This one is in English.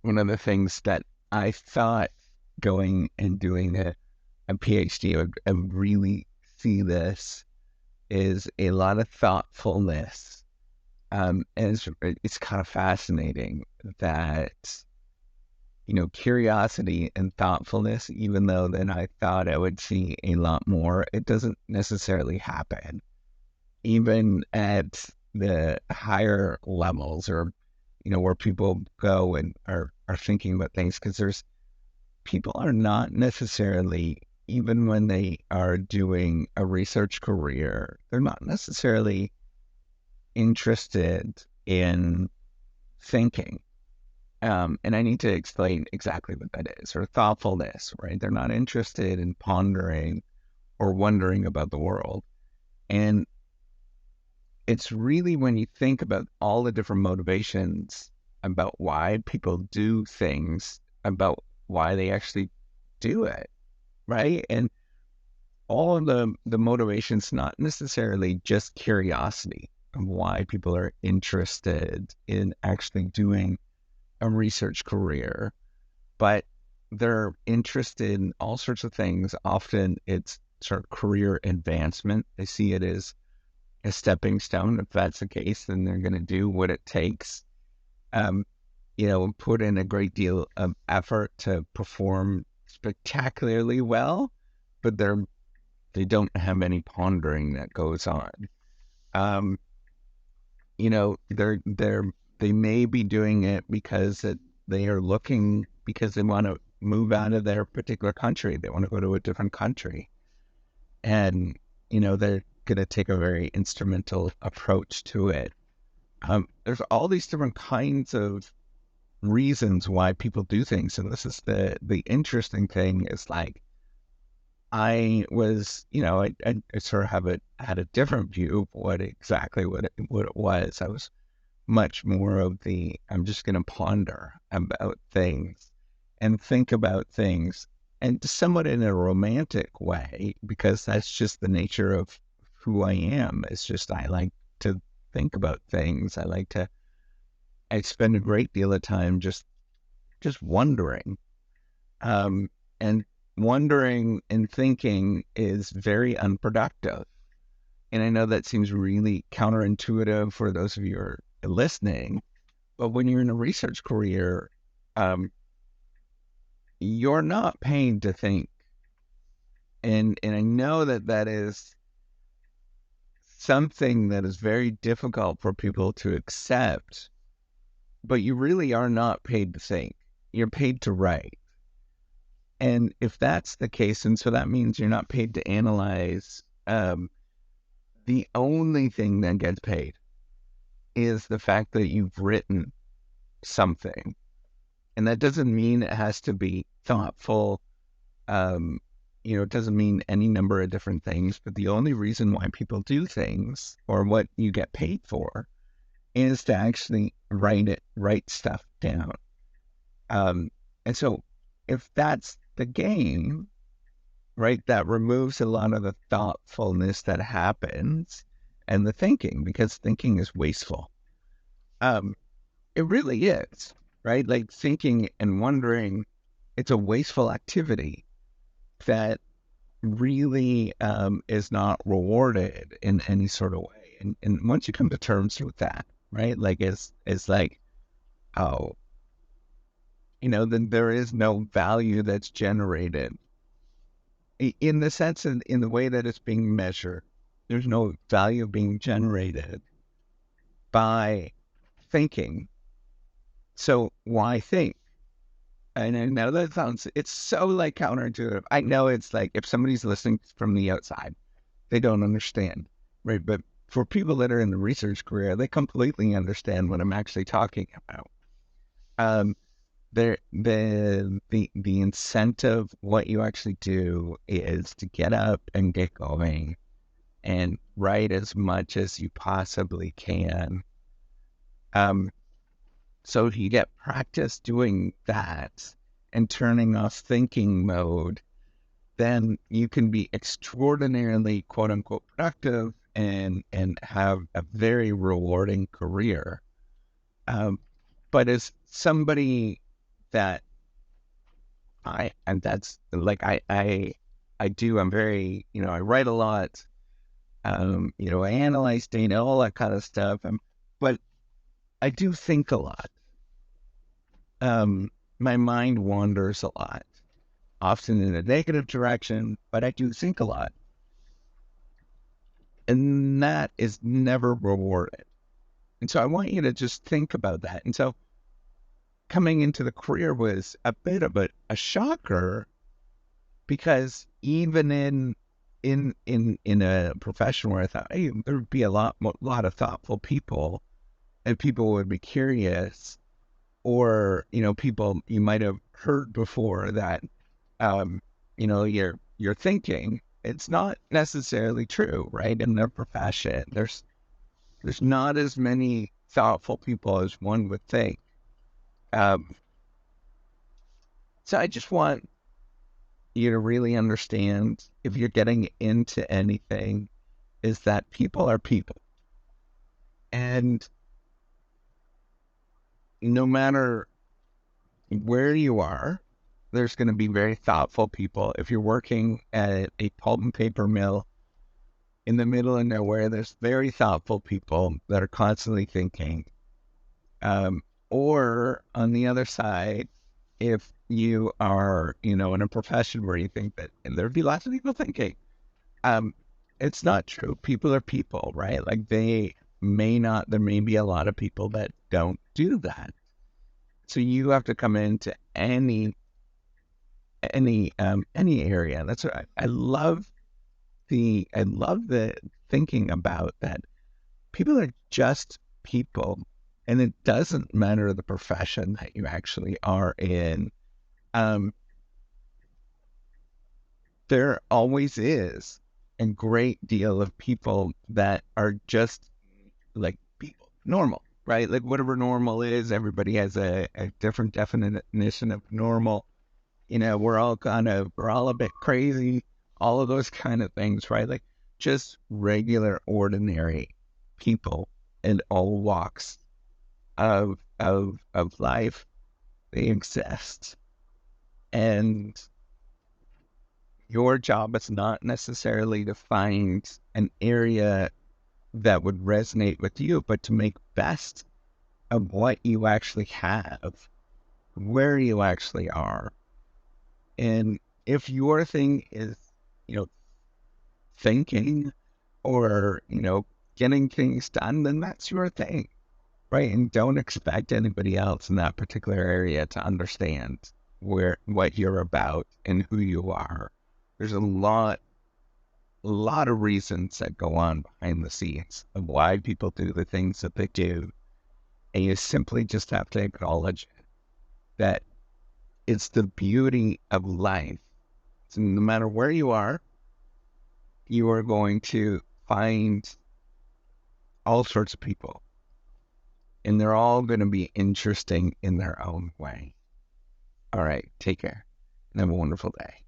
one of the things that I thought going and doing a PhD, I would really see this is a lot of thoughtfulness. And it's kind of fascinating that, curiosity and thoughtfulness, even though then I thought I would see a lot more, it doesn't necessarily happen. Even at the higher levels or, where people go and are thinking about things, because there's people are not necessarily, even when they are doing a research career, they're not necessarily interested in thinking. And I need to explain exactly what that is, or thoughtfulness, right? They're not interested in pondering or wondering about the world. And it's really when you think about all the different motivations about why people do things, about why they actually do it, right? And all of the motivations, not necessarily just curiosity of why people are interested in actually doing a research career, but they're interested in all sorts of things. Often it's sort of career advancement. They see it as a stepping stone. If that's the case, then they're going to do what it takes. Um, put in a great deal of effort to perform spectacularly well, but they don't have any pondering that goes on. Um, they may be doing it because they are looking because they want to move out of their particular country. They want to go to a different country, and they're going to take a very instrumental approach to it. There's all these different kinds of reasons why people do things, and this is the interesting thing is like I was, I sort of had a different view of what it was. I was much more of the I'm just going to ponder about things and think about things, and somewhat in a romantic way because that's just the nature of who I am. It's just I like to think about things. I spend a great deal of time just wondering. And wondering and thinking is very unproductive. And I know that seems really counterintuitive for those of you who are listening, but when you're in a research career, um, you're not paid to think. And I know that that is something that is very difficult for people to accept, but you really are not paid to think. You're paid to write. And if that's the case, and so that means you're not paid to analyze, the only thing that gets paid is the fact that you've written something. And that doesn't mean it has to be thoughtful. Um, it doesn't mean any number of different things, but the only reason why people do things or what you get paid for is to actually write stuff down. Um, and so if that's the game, right, that removes a lot of the thoughtfulness that happens and the thinking, because thinking is wasteful. Um, it really is, right? Like thinking and wondering, it's a wasteful activity that really is not rewarded in any sort of way. And once you come to terms with that, right? Like it's like, oh, then there is no value that's generated in the sense in the way that it's being measured. There's no value being generated by thinking. So why think? And I know that sounds, it's so like counterintuitive. I know it's like if somebody's listening from the outside, they don't understand, right? But for people that are in the research career, they completely understand what I'm actually talking about. Um, the incentive, what you actually do is to get up and get going and write as much as you possibly can. Um, so if you get practice doing that and turning off thinking mode, then you can be extraordinarily quote unquote productive and have a very rewarding career. Um, but as somebody that and that's like I do. I'm very, I write a lot. I analyze data, all that kind of stuff. But I do think a lot. My mind wanders a lot, often in a negative direction, but I do think a lot. And that is never rewarded. And so I want you to just think about that. And so coming into the career was a bit of a shocker, because even in a profession where I thought, hey, there would be a lot of thoughtful people, and people would be curious, or people you might have heard before that, um, you're thinking it's not necessarily true, right? In their profession, there's not as many thoughtful people as one would think. Um, so I just want you to really understand, if you're getting into anything, is that people are people. And no matter where you are, there's going to be very thoughtful people. If you're working at a pulp and paper mill in the middle of nowhere, there's very thoughtful people that are constantly thinking. Or on the other side, if you are, in a profession where you think that, and there'd be lots of people thinking, um, it's not true. People are people, right? Like there may be a lot of people that don't do that. So you have to come into any area. That's what I love. I love the thinking about that. People are just people, and it doesn't matter the profession that you actually are in. Um, there always is a great deal of people that are just like people, normal, right? Like whatever normal is, everybody has a different definition of normal. We're all a bit crazy, all of those kind of things, right? Like just regular, ordinary people in all walks of life. They exist. And your job is not necessarily to find an area that would resonate with you, but to make best of what you actually have, where you actually are. And if your thing is, you know, thinking, or, getting things done, then that's your thing, right? And don't expect anybody else in that particular area to understand what you're about and who you are. There's a lot of reasons that go on behind the scenes of why people do the things that they do. And you simply just have to acknowledge that it's the beauty of life. So no matter where you are going to find all sorts of people, and they're all going to be interesting in their own way. All right, take care and have a wonderful day.